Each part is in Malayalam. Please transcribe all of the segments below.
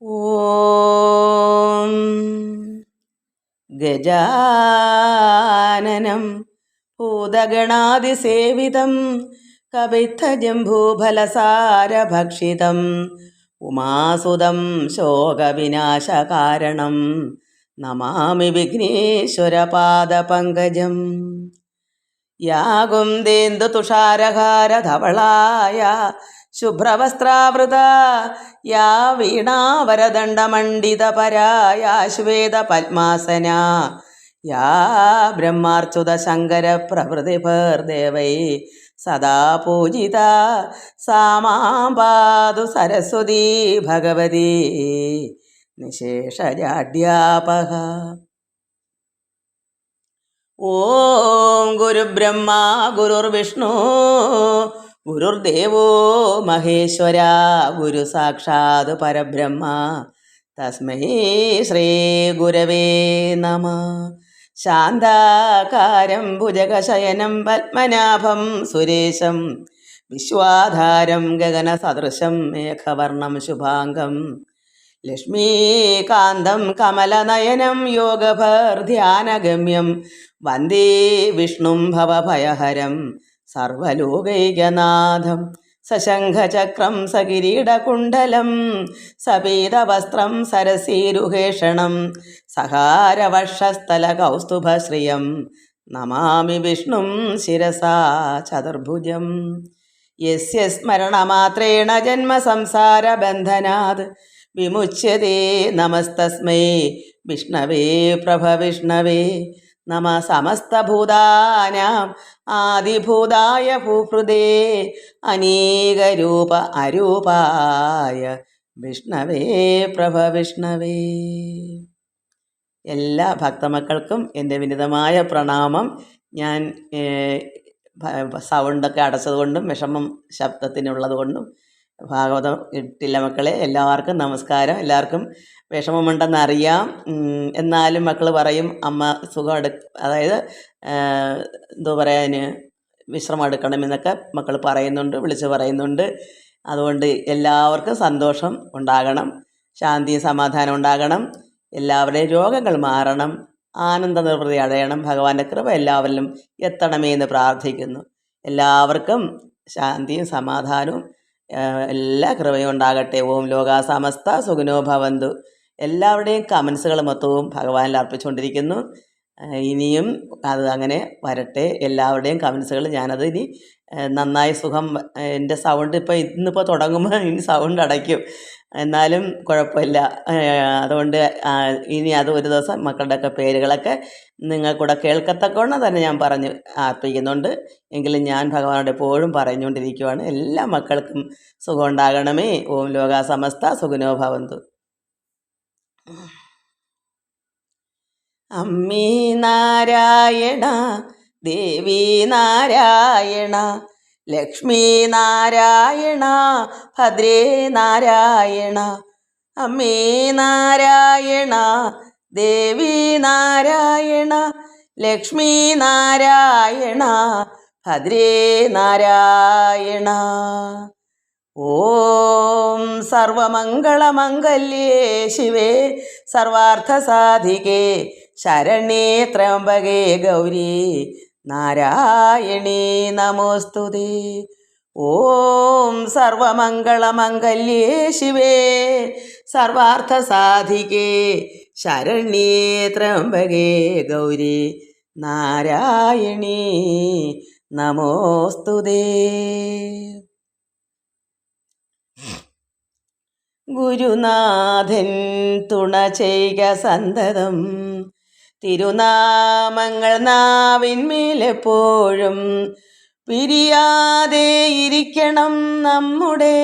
ഓം ഗജാനനം ഭൂതഗണാതിസേവിതം കപിത്തജംബൂഫലസാരഭക്ഷിതം ഉമാസുതം ശോകവിനാശകാരണം നമാമി വിഘ്നേശ്വരപാദപങ്കജം. യാകുന്ദേന്ദു തുഷാരഹാരധവളായ ശുഭ്രവസ്ത്രാവൃത യാ വീണാവരദണ്ഡമണ്ഡിതപരായ ശ്വേതപദ്മാസന യാ ബ്രഹ്മാർച്ചുതശങ്കരപ്രഭൃതിഭർദേവൈ സദാ പൂജിത സാ മാം പാതു സരസ്വതീ ഭഗവതി നിശേഷജാഡ്യാപഹ. ഓം ഗുരുബ്രഹ്മ ഗുരുർവിഷ്ണു ഗുരുർദേവോ മഹേശ്വര ഗുരു സാക്ഷാത് പരബ്രഹ്മ തസ്മൈ ശ്രീ ഗുരവേ നമഃ. ശാന്താകാരം ഭുജഗശയനം പത്മനാഭം സുരേശം വിശ്വാധാരം ഗഗനസദൃശം മേഘവർണം ശുഭാംഗം ലക്ഷ്മീകാന്തം കമലനയനം യോഗഭർധ്യാനഗമ്യം വന്ദേ വിഷ്ണും ഭവഭയഹരം സർവലോകൈകനാഥം. സശംഖചക്രം സകിരീടകുണ്ഡലം സപീതവസ്ത്രം സരസീരുഹേഷണം സഹാരവക്ഷസ്ഥലകൗസ്തുഭശ്രിയം നമാമി വിഷ്ണും ശിരസാ ചതുർഭുജം. യസ്യ സ്മരണമാത്രേണ ജന്മസംസാരബന്ധനാത് വിമുച്യതേ നമസ്തസ്മൈ വിഷ്ണവേ പ്രഭവിഷ്ണവേ. നമ സമസ്തഭൂതാനാം ആദിഭൂതായ ഭൂഹൃദേ അനേകരൂപ അരൂപായ വിഷ്ണവേ പ്രഭവിഷ്ണവേ. എല്ലാ ഭക്തമക്കൾക്കും എൻ്റെ വിനിതമായ പ്രണാമം. ഞാൻ സൗണ്ടൊക്കെ അടച്ചതുകൊണ്ടും വിഷമം ശബ്ദത്തിനുള്ളത് കൊണ്ടും ഭാഗവതം ഇട്ടില്ല മക്കളെ. എല്ലാവർക്കും നമസ്കാരം. എല്ലാവർക്കും വിഷമമുണ്ടെന്നറിയാം. എന്നാലും മക്കൾ പറയും അമ്മ സുഖം അതായത് എന്തോ പറയാൻ വിശ്രമം എടുക്കണമെന്നൊക്കെ മക്കൾ പറയുന്നുണ്ട്, വിളിച്ച് പറയുന്നുണ്ട്. അതുകൊണ്ട് എല്ലാവർക്കും സന്തോഷം ഉണ്ടാകണം, ശാന്തിയും സമാധാനം ഉണ്ടാകണം, എല്ലാവരുടെയും രോഗങ്ങൾ മാറണം, ആനന്ദ നിർവൃതി അടയണം, ഭഗവാന്റെ കൃപ എല്ലാവരിലും എത്തണമേ എന്ന് പ്രാർത്ഥിക്കുന്നു. എല്ലാവർക്കും ശാന്തിയും സമാധാനവും എല്ലാ കൃപയും ഉണ്ടാകട്ടെ. ഓം ലോകാ സമസ്ത സുഖിനോ ഭവന്തു. എല്ലാവരുടെയും കമൻസുകൾ മൊത്തവും ഭഗവാനിൽ അർപ്പിച്ചുകൊണ്ടിരിക്കുന്നു. ഇനിയും അത് അങ്ങനെ വരട്ടെ. എല്ലാവരുടെയും കമൻസുകൾ ഞാനത് ഇനി നന്നായി സുഖം. എൻ്റെ സൗണ്ട് ഇന്നിപ്പോൾ തുടങ്ങുമ്പോൾ ഇനി സൗണ്ട് അടയ്ക്കും, എന്നാലും കുഴപ്പമില്ല. അതുകൊണ്ട് ഇനി അത് ഒരു ദിവസം മക്കളുടെയൊക്കെ പേരുകളൊക്കെ നിങ്ങൾക്കൂടെ കേൾക്കത്തക്കവണ്ണം തന്നെ ഞാൻ പറഞ്ഞ് അർപ്പിക്കുന്നുണ്ട്. എങ്കിലും ഞാൻ ഭഗവാനോട് എപ്പോഴും പറഞ്ഞുകൊണ്ടിരിക്കുവാണ്, എല്ലാ മക്കൾക്കും സുഖം ഉണ്ടാകണമേ. ഓം ലോകാ സമസ്ത സുഖിനോ ഭവന്തു. അമ്മേ നാരായണ, ദേവി നാരായണ, ലക്ഷ്മി നാരായണ, ഭദ്രേ നാരായണ. അമ്മേ നാരായണ, ദേവി നാരായണ, ലക്ഷ്മി നാരായണ, ഭദ്രേ നാരായണ. ഓം സർവമംഗളമംഗല്യേ ശിവേ സർവാർത്ഥസാധികേ ശരണ്യേ ത്രയംബകേ ഗൗരി നാരായണീ നമോസ്തുതേ. ഓം സർവമംഗളമംഗല്യേ ശിവേ സർവാർത്ഥസാധികേ ശരണ്യേ ത്രയംബകേ ഗൗരി നാരായണീ നമോസ്തുതേ. ഗുരുനാഥൻ തുണ ചെയ്യുക സന്തതം, തിരുനാമങ്ങൾ നാവിന്മേലെപ്പോഴും പിരിയാതെ ഇരിക്കണം നമ്മുടെ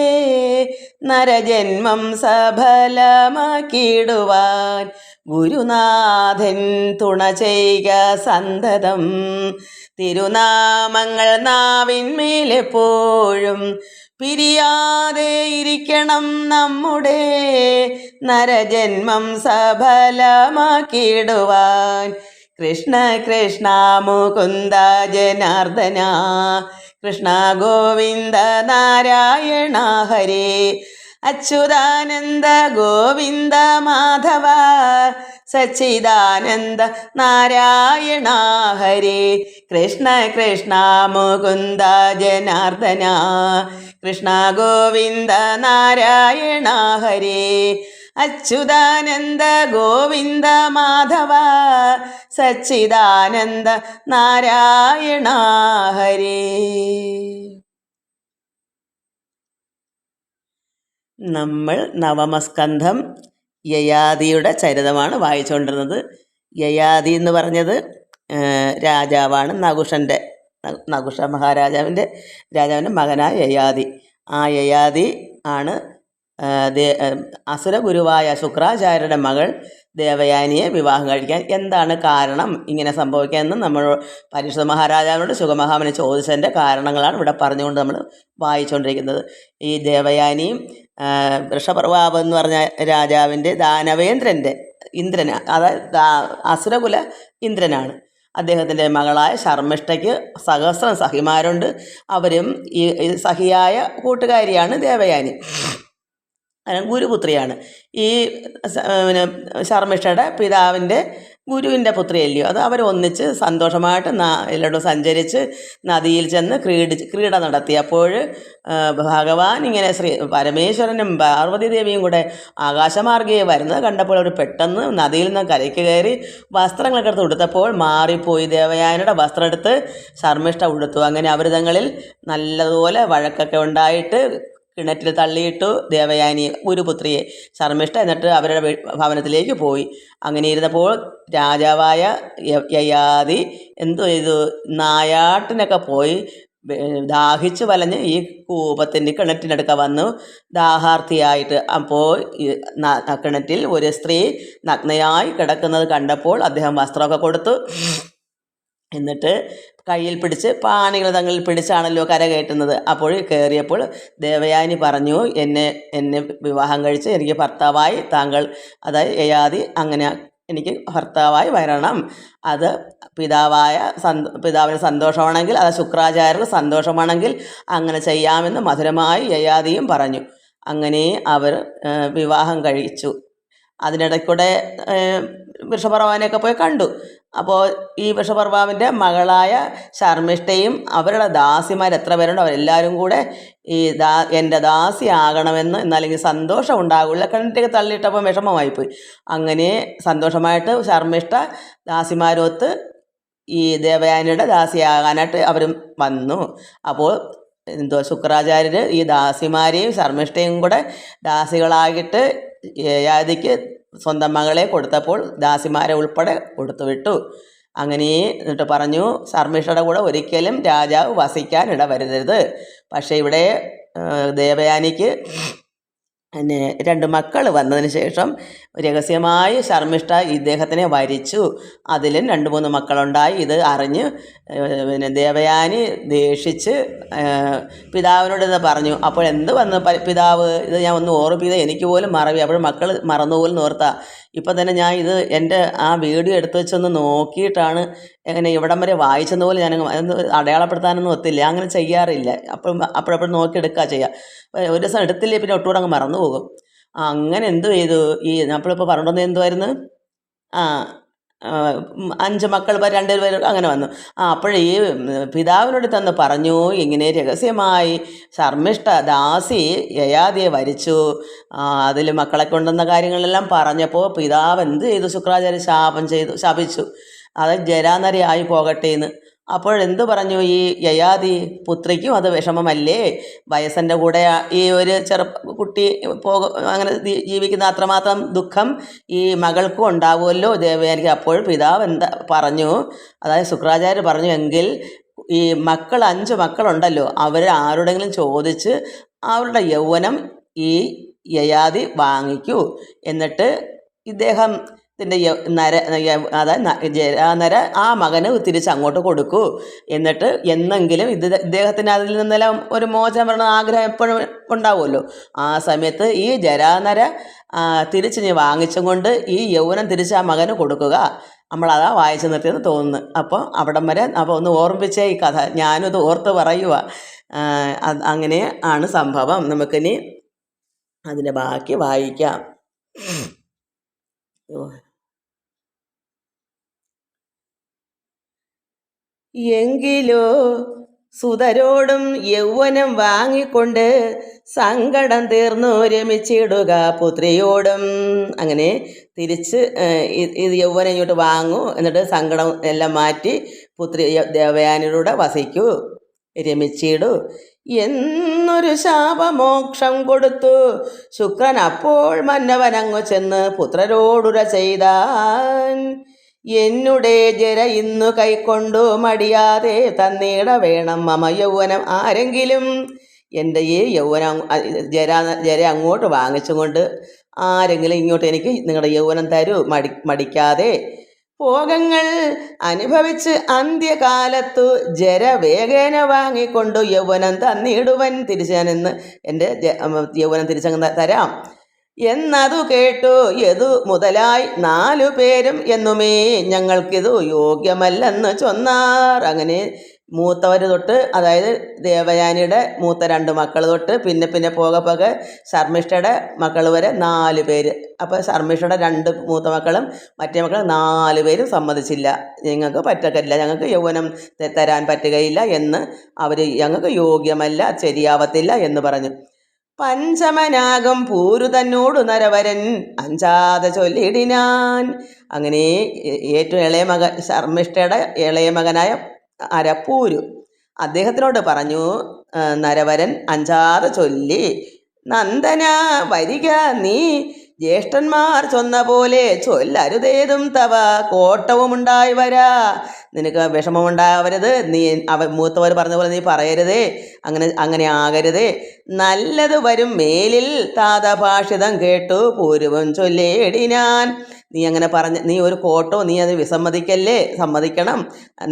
നരജന്മം സഫലമാക്കിയിടുവാൻ. ഗുരുനാഥൻ തുണ ചെയ്യുക സന്തതം, തിരുനാമങ്ങൾ നാവിന്മേലെപ്പോഴും പിരിയാതെ ഇരിക്കണം നമ്മുടെ നരജന്മം സഫലമാക്കിയിടുവാൻ. കൃഷ്ണ കൃഷ്ണ മുകുന്ദ ജനാർദ്ദന, കൃഷ്ണ ഗോവിന്ദ നാരായണ ഹരേ, അച്യുതാനന്ദ ഗോവിന്ദ മാധവ സച്ചിദാനന്ദ നാരായണ ഹരേ. കൃഷ്ണ കൃഷ്ണ മുകുന്ദ ജനാർദ്ദന കൃഷ്ണ ഗോവിന്ദ നാരായണ ഹരേ. അച്യുതാനന്ദ ഗോവിന്ദ മാധവ സച്ചിദാനന്ദ നാരായണ ഹരേ. നമ്മൾ നവമസ്കന്ധം യയാതിയുടെ ചരിതമാണ് വായിച്ചുകൊണ്ടിരുന്നത്. യയാതി എന്ന് പറഞ്ഞത് രാജാവാണ്. നകുഷ മഹാരാജാവിൻ്റെ മകനായ യയാതി. ആ യയാതി ആണ് അസുരഗുരുവായ ശുക്രാചാര്യരുടെ മകൾ ദേവയാനിയെ വിവാഹം കഴിക്കാൻ. എന്താണ് കാരണം ഇങ്ങനെ സംഭവിക്കാമെന്ന് നമ്മൾ പരീക്ഷിത മഹാരാജാവിനോട് ശുഗമഹാമുനി ചോദിച്ചതിൻ്റെ കാരണങ്ങളാണ് ഇവിടെ പറഞ്ഞുകൊണ്ട് നമ്മൾ വായിച്ചുകൊണ്ടിരിക്കുന്നത്. ഈ ദേവയാനിയും വൃഷപർവാവ് എന്ന് പറഞ്ഞ രാജാവിൻ്റെ ഇന്ദ്രന്, അതായത് അസുരകുല ഇന്ദ്രനാണ്. അദ്ദേഹത്തിൻ്റെ മകളായ ശർമ്മിഷ്ഠയ്ക്ക് സഹസ്രം സഖിമാരുണ്ട്. അവരും ഈ സഖിയായ കൂട്ടുകാരിയാണ് ദേവയാനി, ഗുരുപുത്രിയാണ്. ഈ ശർമ്മിഷ്ഠയുടെ പിതാവിൻ്റെ ഗുരുവിൻ്റെ പുത്രിയല്ലയോ. അത് അവരൊന്നിച്ച് സന്തോഷമായിട്ട് എല്ലായിടും സഞ്ചരിച്ച് നദിയിൽ ചെന്ന് ക്രീഡ നടത്തി. അപ്പോൾ ഭഗവാൻ ഇങ്ങനെ പരമേശ്വരനും പാർവതി ദേവിയും കൂടെ ആകാശമാർഗ്ഗയെ വരുന്നത് കണ്ടപ്പോൾ അവർ പെട്ടെന്ന് നദിയിൽ നിന്ന് കരയ്ക്ക് കയറി വസ്ത്രങ്ങളൊക്കെ എടുത്ത് ഉടുത്തപ്പോൾ മാറിപ്പോയി. ദേവയാനിയുടെ വസ്ത്രം എടുത്ത് ശർമ്മിഷ്ഠ ഉടുത്തു. അങ്ങനെ അവർ തങ്ങളിൽ നല്ലതുപോലെ വഴക്കൊക്കെ ഉണ്ടായിട്ട് കിണറ്റിൽ തള്ളിയിട്ടു ദേവയാനിയെ, ഗുരുപുത്രിയെ, ശർമ്മിഷ്ഠ. എന്നിട്ട് അവരുടെ ഭവനത്തിലേക്ക് പോയി. അങ്ങനെ ഇരുന്നപ്പോൾ രാജാവായ യയാതി എന്തു ചെയ്തു, നായാട്ടിനൊക്കെ പോയി ദാഹിച്ച് വലഞ്ഞ് ഈ കിണറ്റിനടുക്ക വന്നു ദാഹാർത്ഥിയായിട്ട്. അപ്പോൾ കിണറ്റിൽ ഒരു സ്ത്രീ നഗ്നയായി കിടക്കുന്നത് കണ്ടപ്പോൾ അദ്ദേഹം വസ്ത്രമൊക്കെ കൊടുത്തു. എന്നിട്ട് കയ്യിൽ പിടിച്ച് പാണികൾ തങ്ങളിൽ പിടിച്ചാണല്ലോ കര കയറ്റുന്നത്. അപ്പോൾ കയറിയപ്പോൾ ദേവയാനി പറഞ്ഞു, എന്നെ വിവാഹം കഴിച്ച് എനിക്ക് ഭർത്താവായി താങ്കൾ, അതായത് യയാതി, അങ്ങനെ എനിക്ക് ഭർത്താവായി വരണം. അത് പിതാവിന് സന്തോഷമാണെങ്കിൽ, അത് ശുക്രാചാര്യർക്ക് സന്തോഷമാണെങ്കിൽ അങ്ങനെ ചെയ്യാമെന്ന് മധുരമായി യയാതിയും പറഞ്ഞു. അങ്ങനെ അവർ വിവാഹം കഴിച്ചു. അതിനിടയ്ക്കൂടെ വൃഷപർവാവിനെയൊക്കെ പോയി കണ്ടു. അപ്പോൾ ഈ വൃഷപർവാവിൻ്റെ മകളായ ശർമ്മിഷ്ഠയും അവരുടെ ദാസിമാർ എത്ര പേരുണ്ടോ അവരെല്ലാവരും കൂടെ ഈ എൻ്റെ ദാസിയാകണമെന്ന്, എന്നല്ലെങ്കിൽ സന്തോഷം ഉണ്ടാകില്ല. കിണറ്റിലേക്ക് തള്ളിയിട്ടപ്പോൾ വിഷമമായിപ്പോയി. അങ്ങനെ സന്തോഷമായിട്ട് ശർമ്മിഷ്ഠ ദാസിമാരൊത്ത് ഈ ദേവയാനിയുടെ ദാസിയാകാനായിട്ട് അവരും വന്നു. അപ്പോൾ ശുക്രാചാര്യർ ഈ ദാസിമാരെയും ശർമ്മിഷ്ഠയും കൂടെ ദാസികളായിട്ട് യയാതിക്ക് സ്വന്തം മകളെ കൊടുത്തപ്പോൾ ദാസിമാരെ ഉൾപ്പെടെ കൊടുത്തുവിട്ടു. അങ്ങനെ എന്നിട്ട് പറഞ്ഞു, ശർമ്മിഷ്ഠയുടെ കൂടെ ഒരിക്കലും രാജാവ് വസിക്കാൻ ഇടവരുതരുത്. പക്ഷേ ഇവിടെ ദേവയാനിക്ക് പിന്നെ 2 മക്കൾ വന്നതിന് ശേഷം രഹസ്യമായി ശർമ്മിഷ്ഠ ഇദ്ദേഹത്തിനെ വരിച്ചു. അതിലും 2-3 മക്കളുണ്ടായി. ഇത് അറിഞ്ഞ് ദേവയാനി ദേഷിച്ച് പിതാവിനോട് ഇത് പറഞ്ഞു. അപ്പോൾ എന്ത് വന്ന് പിതാവ്, ഇത് ഞാൻ ഒന്ന് ഓർപ്പിക്കുന്നത് എനിക്ക് പോലും മറവി, അപ്പോൾ മക്കൾ മറന്നുപോലും ഓർത്താ. ഇപ്പം തന്നെ ഞാൻ ഇത് എൻ്റെ ആ വീഡിയോ എടുത്തു വെച്ചൊന്ന് നോക്കിയിട്ടാണ് എങ്ങനെ ഇവിടം വരെ വായിച്ചെന്ന് പോലും ഞാൻ അടയാളപ്പെടുത്താനൊന്നും ഒത്തില്ല, അങ്ങനെ ചെയ്യാറില്ല. അപ്പോഴപ്പോഴും നോക്കിയെടുക്കുക ചെയ്യുക. ഒരു ദിവസം എടുത്തില്ലേ പിന്നെ ഒട്ടുകൂടെ അങ്ങ് മറന്നു പോകും. അങ്ങനെ എന്തു ചെയ്തു, ഈ നമ്മളിപ്പോൾ പറഞ്ഞത് എന്തുമായിരുന്നു, 5 മക്കൾ 2 പേർ അങ്ങനെ വന്നു. അപ്പോഴേ ഈ പിതാവിനോട് തന്ന് പറഞ്ഞു, ഇങ്ങനെ രഹസ്യമായി ശർമ്മിഷ്ഠ ദാസി യയാതിയെ വരിച്ചു, അതിൽ മക്കളെ കൊണ്ടുവന്ന കാര്യങ്ങളെല്ലാം പറഞ്ഞപ്പോൾ പിതാവ് എന്ത് ചെയ്തു, ശുക്രാചാര്യ ശപിച്ചു, അത് ജരാനരയായി പോകട്ടെ എന്ന്. അപ്പോഴെന്തു പറഞ്ഞു, ഈ യയാതി പുത്രിക്കും അത് വിഷമമല്ലേ, വയസ്സൻ്റെ കൂടെ ഈ ഒരു കുട്ടി അങ്ങനെ ജീവിക്കുന്ന അത്രമാത്രം ദുഃഖം ഈ മകൾക്കും ഉണ്ടാവുമല്ലോ ദേവയാനിക്ക്. അപ്പോൾ പിതാവ് എന്താ പറഞ്ഞു, അതായത് ശുക്രാചാര്യർ പറഞ്ഞു, എങ്കിൽ ഈ 5 മക്കളുണ്ടല്ലോ അവർ ആരോടെങ്കിലും ചോദിച്ച് അവരുടെ യൗവനം ഈ യയാതി വാങ്ങിക്കൂ, എന്നിട്ട് ഇദ്ദേഹം അതായത് ജരാനര ആ മകന് തിരിച്ച് അങ്ങോട്ട് കൊടുക്കൂ, എന്നിട്ട് എന്നെങ്കിലും ഇദ്ദേഹത്തിന് അതിൽ നിന്നെല്ലാം ഒരു മോചനം വരണ ആഗ്രഹം എപ്പോഴും ഉണ്ടാവുമല്ലോ. ആ സമയത്ത് ഈ ജരാനര തിരിച്ച് നീ വാങ്ങിച്ചും കൊണ്ട് ഈ യൗവനം തിരിച്ച് ആ മകന് കൊടുക്കുക. നമ്മളതാ വായിച്ചു നിർത്തിയെന്ന് തോന്നുന്നു. അപ്പോൾ അവിടം വരെ അപ്പോൾ ഒന്ന് ഓർമ്മിപ്പിച്ചേ ഈ കഥ, ഞാനിത് ഓർത്ത് പറയുക. അങ്ങനെ ആണ് സംഭവം. നമുക്കിനി അതിൻ്റെ ബാക്കി വായിക്കാം. എങ്കിലോ സുതരോടും യൗവനം വാങ്ങിക്കൊണ്ട് സങ്കടം തീർന്നു രമിച്ചിടുക പുത്രിയോടും. അങ്ങനെ തിരിച്ച് ഇത് യൗവനം ഇങ്ങോട്ട് വാങ്ങൂ, എന്നിട്ട് സങ്കടം എല്ലാം മാറ്റി പുത്രി ദേവയാനിയുടെ വസിക്കൂ, രമിച്ചിടൂ എന്നൊരു ശാപമോക്ഷം കൊടുത്തു ശുക്രൻ. അപ്പോൾ മന്നവനങ്ങു ചെന്ന് പുത്രരോടുര ചെയ്താൻ, എന്നുടെ ജര ഇന്നു കൈക്കൊണ്ടു മടിയാതെ തന്നീട വേണം മമ യൗവനം. ആരെങ്കിലും എൻ്റെ ഈ യൗവനം ജര അങ്ങോട്ട് വാങ്ങിച്ചുകൊണ്ട് ആരെങ്കിലും ഇങ്ങോട്ട് എനിക്ക് നിങ്ങളുടെ യൗവനം തരൂ, മടിക്കാതെ. ഭോഗങ്ങൾ അനുഭവിച്ച് അന്ത്യകാലത്തു ജര വേഗേന വാങ്ങിക്കൊണ്ടു യൗവനം തന്നിടുവൻ. തിരിച്ച് ഞാനിന്ന് എൻ്റെ യൗവനം തിരിച്ചങ്ങ് തരാം എന്നതു കേട്ടു യദു മുതലായി 4 പേരും എന്നുമേ ഞങ്ങൾക്കിതു യോഗ്യമല്ലെന്ന് ചൊന്നാർ. അങ്ങനെ മൂത്തവർ തൊട്ട്, അതായത് ദേവയാനിയുടെ മൂത്ത 2 മക്കൾ തൊട്ട് പിന്നെ പോകെ ശർമ്മിഷ്ഠയുടെ മക്കൾ വരെ 4 പേര്. അപ്പോൾ ശർമ്മിഷ്ഠയുടെ 2 മൂത്ത മക്കളും മറ്റേ മക്കൾ 4 പേരും സമ്മതിച്ചില്ല, ഞങ്ങൾക്ക് പറ്റത്തില്ല, ഞങ്ങൾക്ക് യൗവനം തരാൻ പറ്റുകയില്ല എന്ന് അവർ, ഞങ്ങൾക്ക് യോഗ്യമല്ല, ശരിയാവത്തില്ല എന്ന് പറഞ്ഞു. പഞ്ചമനാകും പൂരു തന്നോടു നരവരൻ അഞ്ചാതെ ചൊല്ലിടിനാൻ. അങ്ങനെ ഏറ്റവും ഇളയ മകൻ, ശർമ്മിഷ്ഠയുടെ ഇളയ മകനായ പൂരു, അദ്ദേഹത്തിനോട് പറഞ്ഞു, നരവരൻ അഞ്ചാതെ ചൊല്ലി, നന്ദന വരിക, നീ ജ്യേഷ്ഠന്മാർ ചൊന്ന പോലെ ചൊല്ലരുതേതും തവ കോട്ടവുമുണ്ടായി വരാ. നിനക്ക് വിഷമമുണ്ടാവരുത്, നീ മൂത്തവർ പറഞ്ഞ പോലെ നീ പറയരുതേ, അങ്ങനെ ആകരുതേ. നല്ലത് വരും മേലിൽ താതഭാഷിതം കേട്ടു പൂരുവും ചൊല്ലേടിനാൻ. നീ അങ്ങനെ നീ ഒരു കോട്ടോ നീ അത് വിസമ്മതിക്കല്ലേ, സമ്മതിക്കണം,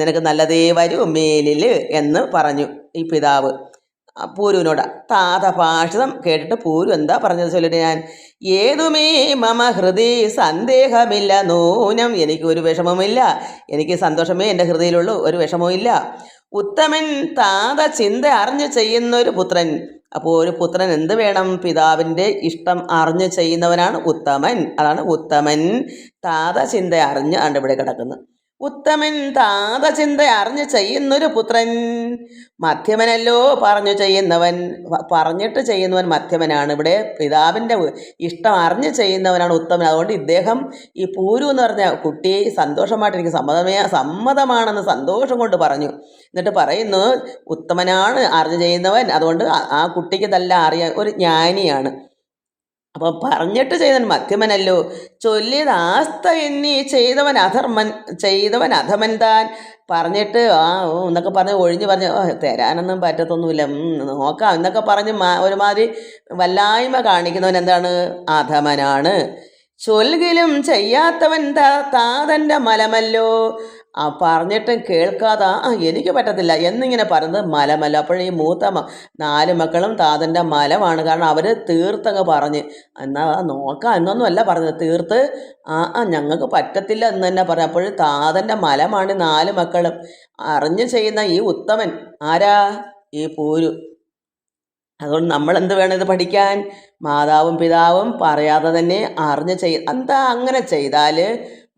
നിനക്ക് നല്ലതേ വരൂ മേലിൽ എന്ന് പറഞ്ഞു ഈ പിതാവ് പൂരുവിനോട്. താതഭാഷിതം കേട്ടിട്ട് പൂരു എന്താ പറഞ്ഞത് ചൊല്ലിട്ട്, ഞാൻ ഏതുമേ മമ ഹൃദയ സന്ദേഹമില്ല നൂനം, എനിക്ക് ഒരു വിഷമമില്ല, എനിക്ക് സന്തോഷമേ എൻ്റെ ഹൃദയത്തിലുള്ള ഒരു വിഷമവും ഇല്ല. ഉത്തമൻ താത ചിന്ത അറിഞ്ഞു ചെയ്യുന്നൊരു പുത്രൻ. അപ്പോൾ ഒരു പുത്രൻ എന്ത് വേണം? പിതാവിൻ്റെ ഇഷ്ടം അറിഞ്ഞു ചെയ്യുന്നവനാണ് ഉത്തമൻ. അതാണ് ഉത്തമൻ. താത ചിന്ത അറിഞ്ഞ് ആണ്ട് ഇവിടെ കിടക്കുന്നത്. ഉത്തമൻ താതചിന്ത അറിഞ്ഞു ചെയ്യുന്നൊരു പുത്രൻ. മധ്യമനല്ലോ പറഞ്ഞു ചെയ്യുന്നവൻ, പറഞ്ഞിട്ട് ചെയ്യുന്നവൻ മധ്യമനാണ്. ഇവിടെ പിതാവിൻ്റെ ഇഷ്ടം അറിഞ്ഞു ചെയ്യുന്നവനാണ് ഉത്തമൻ. അതുകൊണ്ട് ഇദ്ദേഹം ഈ പൂരു എന്ന് പറഞ്ഞ കുട്ടി സന്തോഷമായിട്ട് എനിക്ക് സമ്മതമാണെന്ന് സന്തോഷം കൊണ്ട് പറഞ്ഞു. എന്നിട്ട് പറയുന്നു, ഉത്തമനാണ് അറിഞ്ഞു ചെയ്യുന്നവൻ, അതുകൊണ്ട് ആ കുട്ടിക്ക് ഇതെല്ലാം അറിയാൻ ഒരു ജ്ഞാനിയാണ്. അപ്പം പറഞ്ഞിട്ട് ചെയ്തവൻ മധ്യമനല്ലോ. ചൊല്ലിയത് ആസ്ത എന്നീ ചെയ്തവൻ അധമൻ താൻ. പറഞ്ഞിട്ട് എന്നൊക്കെ പറഞ്ഞ് ഒഴിഞ്ഞ് പറഞ്ഞ് തരാനൊന്നും പറ്റത്തൊന്നുമില്ല, നോക്കാം എന്നൊക്കെ പറഞ്ഞ് ഒരുമാതിരി വല്ലായ്മ കാണിക്കുന്നവൻ എന്താണ്? അധമനാണ്. ചൊൽകിലും ചെയ്യാത്തവൻ താതൻ്റെ മലമല്ലോ. പറഞ്ഞിട്ടും കേൾക്കാതെ എനിക്ക് പറ്റത്തില്ല എന്നിങ്ങനെ പറയുന്നത് മലമല്ല. അപ്പോഴീ മൂത്ത 4 മക്കളും താതൻ്റെ മലമാണ്. കാരണം അവർ തീർത്തങ്ങ് പറഞ്ഞ്, എന്നാൽ നോക്കാം എന്നൊന്നുമല്ല പറഞ്ഞത്, തീർത്ത് ഞങ്ങൾക്ക് പറ്റത്തില്ല എന്ന് തന്നെ പറഞ്ഞു. അപ്പോൾ താതൻ്റെ മലമാണ് 4 മക്കളും. അറിഞ്ഞു ചെയ്യുന്ന ഈ ഉത്തമൻ ആരാ? ഈ പൂരു. അതുകൊണ്ട് നമ്മളെന്ത് വേണം ഇത് പഠിക്കാൻ? മാതാവും പിതാവും പറയാതെ തന്നെ അറിഞ്ഞ് എന്താ അങ്ങനെ ചെയ്താൽ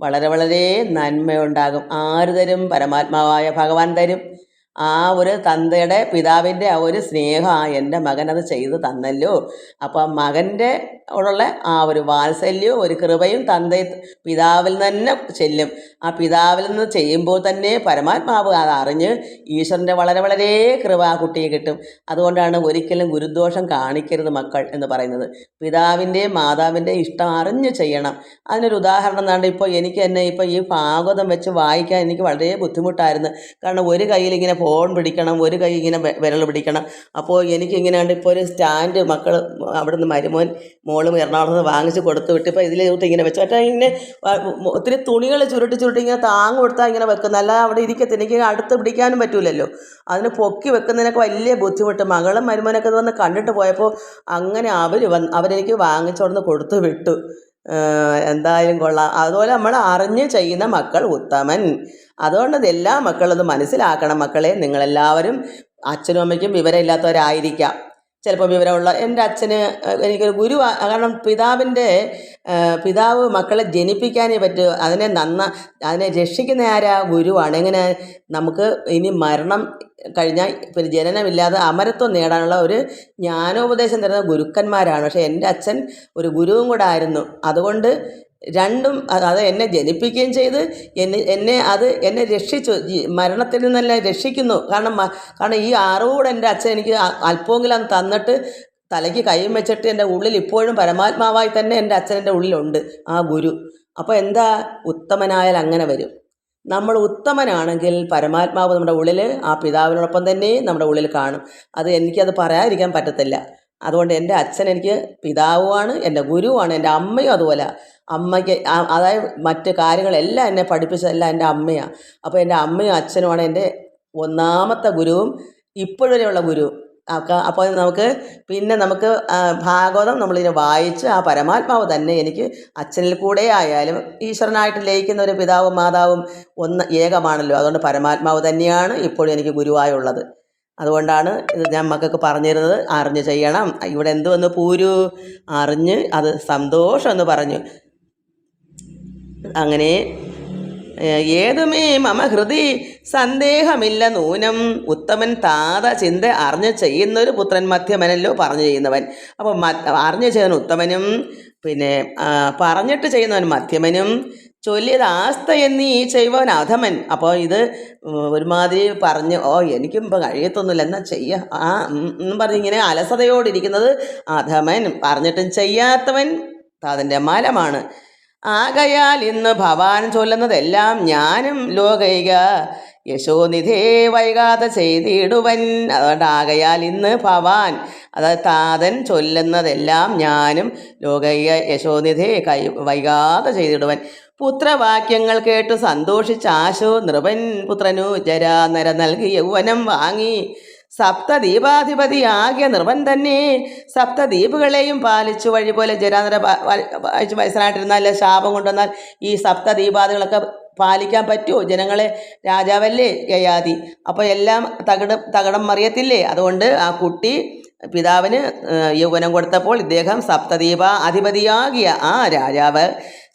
വളരെ വളരെ നന്മയുണ്ടാകും. ആര് തരും? പരമാത്മാവായ ഭഗവാൻ തരും. ആ ഒരു തന്തയുടെ പിതാവിൻ്റെ ആ ഒരു സ്നേഹം, എൻ്റെ മകനത് ചെയ്ത് തന്നല്ലോ. അപ്പം മകൻ്റെ ഓടുള്ള ആ ഒരു വാത്സല്യവും ഒരു കൃപയും പിതാവിൽ തന്നെ ചെല്ലും. ആ പിതാവിൽ നിന്ന് ചെയ്യുമ്പോൾ തന്നെ പരമാത്മാവ് അത് അറിഞ്ഞ് ഈശ്വരൻ്റെ വളരെ വളരെ കൃപ ആ കുട്ടിയെ കിട്ടും. അതുകൊണ്ടാണ് ഒരിക്കലും ഗുരുദോഷം കാണിക്കരുത് മക്കൾ എന്ന് പറയുന്നത്. പിതാവിൻ്റെയും മാതാവിൻ്റെയും ഇഷ്ടം അറിഞ്ഞ് ചെയ്യണം. അതിനൊരു ഉദാഹരണം എന്നാണ്ട്, ഇപ്പോൾ എനിക്ക് തന്നെ ഇപ്പോൾ ഈ ഭാഗവതം വെച്ച് വായിക്കാൻ എനിക്ക് വളരെ ബുദ്ധിമുട്ടായിരുന്നു. കാരണം ഒരു കയ്യിൽ ഇങ്ങനെ ഫോൺ പിടിക്കണം, ഒരു കൈ ഇങ്ങനെ വിരൽ പിടിക്കണം. അപ്പോൾ എനിക്കിങ്ങനെ ഉണ്ട്. ഇപ്പോൾ ഒരു സ്റ്റാൻഡ് മക്കൾ അവിടുന്ന് മോളും എറണാകുളത്ത് നിന്ന് വാങ്ങിച്ച് കൊടുത്തു വിട്ട് ഇപ്പോൾ ഇതിലോട്ട് ഇങ്ങനെ വെച്ചു. മറ്റേ ഇങ്ങനെ ഒത്തിരി തുണികൾ ചുരുട്ടി ഇങ്ങനെ താങ്ങ് കൊടുത്താൽ ഇങ്ങനെ വെക്കുന്ന, അല്ല അവിടെ ഇരിക്കത്തില്ല, എനിക്ക് അടുത്ത് പിടിക്കാനും പറ്റൂലല്ലോ. അതിന് പൊക്കി വെക്കുന്നതിനൊക്കെ വലിയ ബുദ്ധിമുട്ട്. മകളും മരുമോനൊക്കെ വന്ന് കണ്ടിട്ട് പോയപ്പോൾ അങ്ങനെ അവരെനിക്ക് വാങ്ങിച്ചോടന്ന് കൊടുത്തു വിട്ടു. എന്തായാലും കൊള്ളാം. അതുപോലെ നമ്മൾ അറിഞ്ഞ് ചെയ്യുന്ന മക്കൾ ഉത്തമൻ. അതുകൊണ്ട് എല്ലാ മക്കളും ഇത് മനസ്സിലാക്കണം. മക്കളെ, നിങ്ങളെല്ലാവരും അച്ഛനും അമ്മയ്ക്കും വിവരമില്ലാത്തവരായിരിക്കാം. ചിലപ്പോൾ വിവരമുള്ള എൻ്റെ അച്ഛന് എനിക്കൊരു ഗുരു കാരണം പിതാവ് മക്കളെ ജനിപ്പിക്കാനേ പറ്റൂ. അതിനെ രക്ഷിക്കുന്ന ആരാ? ഗുരുവാണ്. എങ്ങനെ നമുക്ക് ഇനി മരണം കഴിഞ്ഞാൽ പിന്നെ ജനനമില്ലാതെ അമരത്വം നേടാനുള്ള ഒരു ജ്ഞാനോപദേശം തരുന്ന ഗുരുക്കന്മാരാണ്. പക്ഷേ എൻ്റെ അച്ഛൻ ഒരു ഗുരുവും കൂടെ ആയിരുന്നു. അതുകൊണ്ട് രണ്ടും അത് എന്നെ ജനിപ്പിക്കുകയും ചെയ്ത് എന്നെ രക്ഷിച്ചു, മരണത്തിൽ നിന്നെല്ലാം രക്ഷിക്കുന്നു. കാരണം ഈ അറിവൂടെ എൻ്റെ അച്ഛൻ എനിക്ക് അല്പമെങ്കിലും അത് തന്നിട്ട് തലയ്ക്ക് കൈയും വെച്ചിട്ട് എൻ്റെ ഉള്ളിൽ ഇപ്പോഴും പരമാത്മാവായി തന്നെ എൻ്റെ അച്ഛൻ്റെ ഉള്ളിലുണ്ട് ആ ഗുരു. അപ്പോൾ എന്താ, ഉത്തമനായാൽ അങ്ങനെ വരും. നമ്മൾ ഉത്തമനാണെങ്കിൽ പരമാത്മാവ് നമ്മുടെ ഉള്ളിൽ ആ പിതാവിനോടൊപ്പം തന്നെ നമ്മുടെ ഉള്ളിൽ കാണും. എനിക്കത് പറയാതിരിക്കാൻ പറ്റത്തില്ല. അതുകൊണ്ട് എൻ്റെ അച്ഛൻ എനിക്ക് പിതാവുമാണ്, എൻ്റെ ഗുരുവാണ്. എൻ്റെ അമ്മയും അതുപോലെ. അമ്മയ്ക്ക് അതായത് മറ്റ് കാര്യങ്ങളെല്ലാം എന്നെ പഠിപ്പിച്ചതെല്ലാം എൻ്റെ അമ്മയാണ്. അപ്പോൾ എൻ്റെ അമ്മയും അച്ഛനുമാണ് എൻ്റെ ഒന്നാമത്തെ ഗുരുവും ഇപ്പോഴുള്ള ഗുരു. അപ്പോൾ നമുക്ക് ഭാഗവതം നമ്മളിതിനെ വായിച്ച് ആ പരമാത്മാവ് തന്നെ എനിക്ക് അച്ഛനിൽ കൂടെ ആയാലും ഈശ്വരനായിട്ട് ലയിക്കുന്ന ഒരു പിതാവും മാതാവും ഏകമാണല്ലോ. അതുകൊണ്ട് പരമാത്മാവ് തന്നെയാണ് ഇപ്പോഴും എനിക്ക് ഗുരുവായുള്ളത്. അതുകൊണ്ടാണ് ഇത് ഞാൻ മക്കൾക്ക് പറഞ്ഞു തരുന്നത്. അറിഞ്ഞ് ചെയ്യണം. ഇവിടെ എന്തുവന്ന് പൂരു അറിഞ്ഞ് അത് സന്തോഷം എന്ന് പറഞ്ഞു. അങ്ങനെ ഏതുമേ മമ ഹൃദി സന്ദേഹമില്ല നൂനം, ഉത്തമൻ താത ചിന്ത അറിഞ്ഞ് ചെയ്യുന്നൊരു പുത്രൻ മധ്യമനല്ലോ പറഞ്ഞു ചെയ്യുന്നവൻ. അപ്പോൾ അറിഞ്ഞ് ചെയ്യുന്ന ഉത്തമനും പിന്നെ പറഞ്ഞിട്ട് ചെയ്യുന്നവൻ മധ്യമനും, ചൊല്ലിയത് ആസ്ത എന്നീ ചെയ്യുവൻ അധമൻ. അപ്പോൾ ഇത് ഒരുമാതിരി പറഞ്ഞ് എനിക്കും ഇപ്പോൾ കഴിയത്തൊന്നുമില്ല എന്നാൽ എന്നും പറഞ്ഞ് ഇങ്ങനെ അലസതയോടിരിക്കുന്നത് അധമൻ, പറഞ്ഞിട്ടും ചെയ്യാത്തവൻ താതൻ്റെ മലമാണ്. ആകയാൽ ഇന്ന് ഭവാൻ ചൊല്ലുന്നതെല്ലാം ഞാനും ലോകൈക യശോനിധേ വൈകാതെ ചെയ്തിടുവൻ. അതുകൊണ്ട് ആകയാൽ ഇന്ന് ഭവാൻ, അതായത് താതൻ ചൊല്ലുന്നതെല്ലാം ഞാനും ലോകൈക യശോനിധേ വൈകാതെ ചെയ്തിടുവൻ. പുത്രവാക്യങ്ങൾ കേട്ടു സന്തോഷിച്ചാശു നൃപൻ പുത്രനു ജരാനര നൽകി യൗവനം വാങ്ങി. സപ്തദീപാധിപതിയാകിയ നൃപൻ തന്നെ സപ്തദ്വീപുകളെയും പാലിച്ചു വഴി പോലെ ജരാനര വയസ്സനായിട്ടിരുന്നാൽ ശാപം കൊണ്ടുവന്നാൽ ഈ സപ്തദീപാദികളൊക്കെ പാലിക്കാൻ പറ്റുമോ? ജനങ്ങളെ രാജാവല്ലേ യയാതി. അപ്പോൾ എല്ലാം തകിടം മറിയത്തില്ലേ? അതുകൊണ്ട് ആ കുട്ടി പിതാവിന് യൗവനം കൊടുത്തപ്പോൾ ഇദ്ദേഹം സപ്തദ്വീപ അധിപതിയാകിയ ആ രാജാവ്